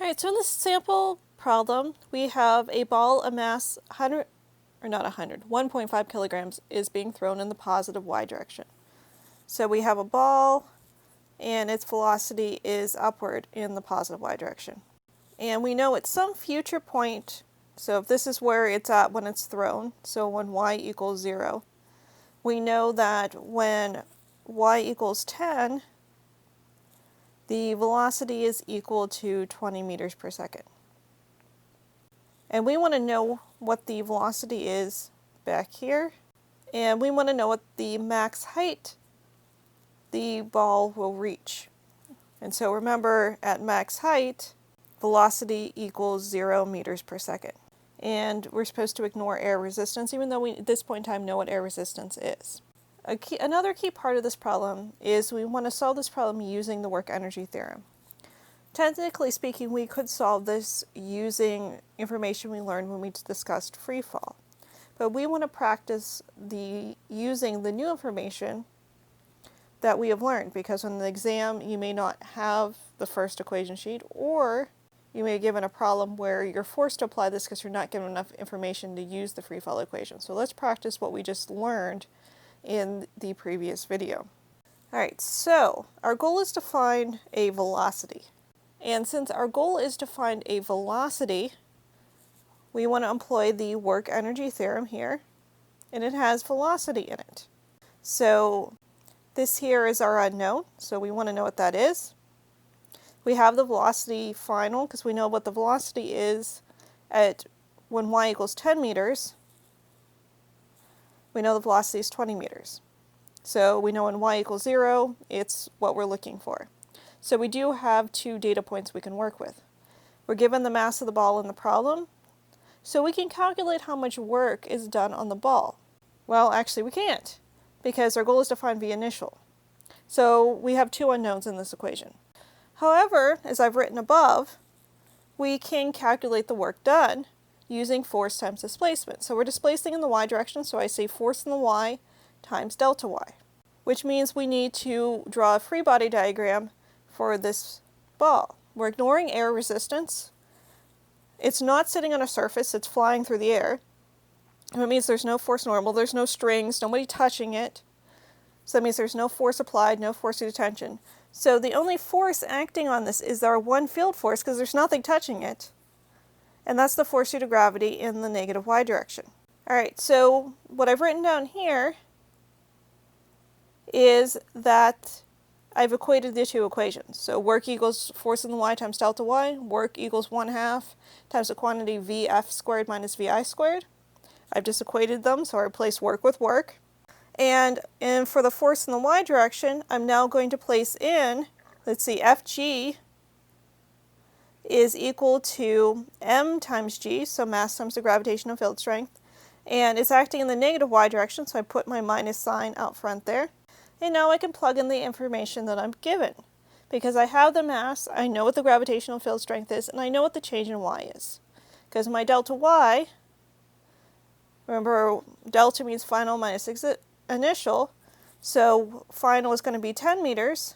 Alright, so in this sample problem, we have a ball of mass 1.5 kilograms is being thrown in the positive y direction. So we have a ball and its velocity is upward in the positive y direction. And we know at some future point, so if this is where it's at when it's thrown, so when y equals 0, we know that when y equals 10, the velocity is equal to 20 meters per second. And we want to know what the velocity is back here. And we want to know what the max height the ball will reach. And so remember, at max height, velocity equals 0 meters per second. And we're supposed to ignore air resistance, even though we at this point in time know what air resistance is. Another key part of this problem is we want to solve this problem using the work energy theorem. Technically speaking, we could solve this using information we learned when we discussed free fall. But we want to practice using the new information that we have learned, because on the exam you may not have the first equation sheet, or you may be given a problem where you're forced to apply this because you're not given enough information to use the free fall equation. So let's practice what we just learned in the previous video. Alright, so our goal is to find a velocity. And since our goal is to find a velocity, we want to employ the work energy theorem here, and it has velocity in it. So this here is our unknown, so we want to know what that is. We have the velocity final because we know what the velocity is at when y equals 10 meters. We know the velocity is 20 meters. So we know when y equals 0, it's what we're looking for. So we do have two data points we can work with. We're given the mass of the ball in the problem, so we can calculate how much work is done on the ball. Well, actually we can't, because our goal is to find v initial. So we have two unknowns in this equation. However, as I've written above, we can calculate the work done using force times displacement. So we're displacing in the y direction, so I say force in the y times delta y, which means we need to draw a free body diagram for this ball. We're ignoring air resistance. It's not sitting on a surface, it's flying through the air. It means there's no force normal, there's no strings, nobody touching it. So that means there's no force applied, no force due to tension. So the only force acting on this is our one field force, because there's nothing touching it. And that's the force due to gravity in the negative y direction. Alright, so what I've written down here is that I've equated the two equations. So work equals force in the y times delta y, work equals 1/2 times the quantity vf squared minus vi squared. I've just equated them, so I replace work with work. And for the force in the y direction, I'm now going to place in, let's see, Fg is equal to m times g, so mass times the gravitational field strength. And it's acting in the negative y direction, so I put my minus sign out front there. And now I can plug in the information that I'm given. Because I have the mass, I know what the gravitational field strength is, and I know what the change in y is. Because my delta y, remember delta means final minus initial, so final is going to be 10 meters.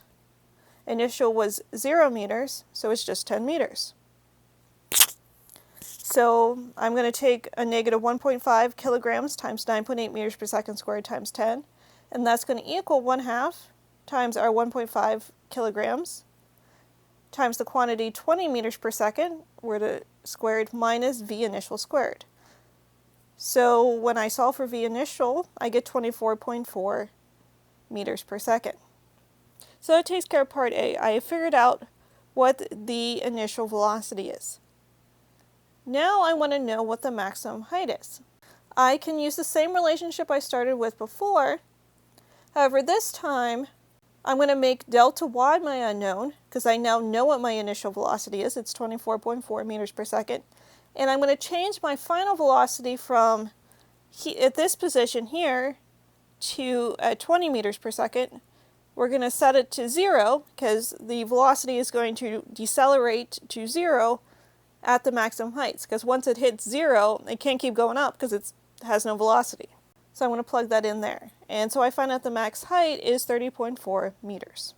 Initial was 0 meters, so it's just 10 meters. So I'm going to take a negative 1.5 kilograms times 9.8 meters per second squared times 10, and that's going to equal 1/2 times our 1.5 kilograms times the quantity 20 meters per second, squared, minus v initial squared. So when I solve for v initial, I get 24.4 meters per second. So that takes care of part A. I have figured out what the initial velocity is. Now I want to know what the maximum height is. I can use the same relationship I started with before. However, this time I'm going to make delta y my unknown, because I now know what my initial velocity is. It's 24.4 meters per second. And I'm going to change my final velocity from at this position here to 20 meters per second. We're going to set it to 0, because the velocity is going to decelerate to 0 at the maximum heights, because once it hits 0, it can't keep going up because it has no velocity. So I'm going to plug that in there. And so I find out the max height is 30.4 meters.